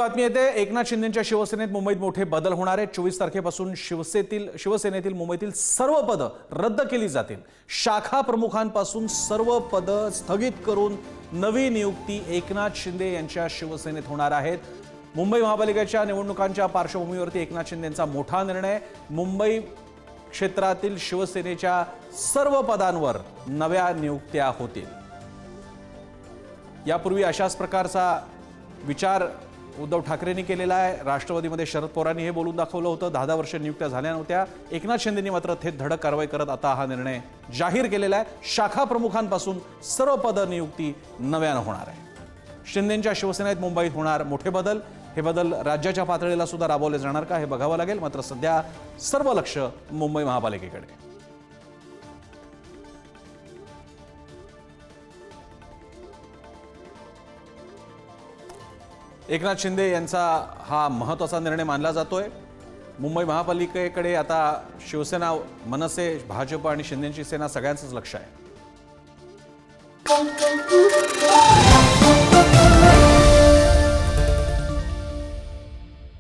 बातमी येते। एकनाथ शिंदेंच्या शिवसेनेत मुंबईत मोठे बदल होणार आहेत। 24 तारखेपासून शिवसेनेतील मुंबईतील सर्व पदं रद्द केली जातील। शाखा प्रमुखांपासून सर्व पदं स्थगित करून नवी नियुक्ती एकनाथ शिंदे यांच्या शिवसेनेत होणार आहेत। मुंबई महापालिकेच्या निवडणुकांच्या पार्श्वभूमीवरती एकनाथ शिंदेंचा मोठा निर्णय। मुंबई क्षेत्रातील शिवसेनेच्या सर्व पदांवर नव्या नियुक्त्या होतील। यापूर्वी अशाच प्रकारचा विचार उद्धव ठाकरेंनी केलेला आहे। राष्ट्रवादीमध्ये शरद पवारांनी हे बोलून दाखवलं होतं। 10 वर्ष नियुक्त्या झाल्या नव्हत्या। एकनाथ शिंदेंनी मात्र थेट धडक कारवाई करत आता हा निर्णय जाहीर केलेला आहे। शाखा प्रमुखांपासून सर्व पद नियुक्ती नव्यानं होणार आहे। शिंदेंच्या शिवसेनेत मुंबईत होणार मोठे बदल। हे बदल राज्याच्या पातळीला सुद्धा राबवले जाणार का हे बघावं लागेल। मात्र सध्या सर्व लक्ष मुंबई महापालिकेकडे। एकनाथ शिंदे यांचा हा महत्त्वाचा निर्णय मानला जातोय। मुंबई महापालिकेकडे आता शिवसेना, मनसे, भाजप आणि शिंदेंची सेना सगळ्यांचंच लक्ष आहे।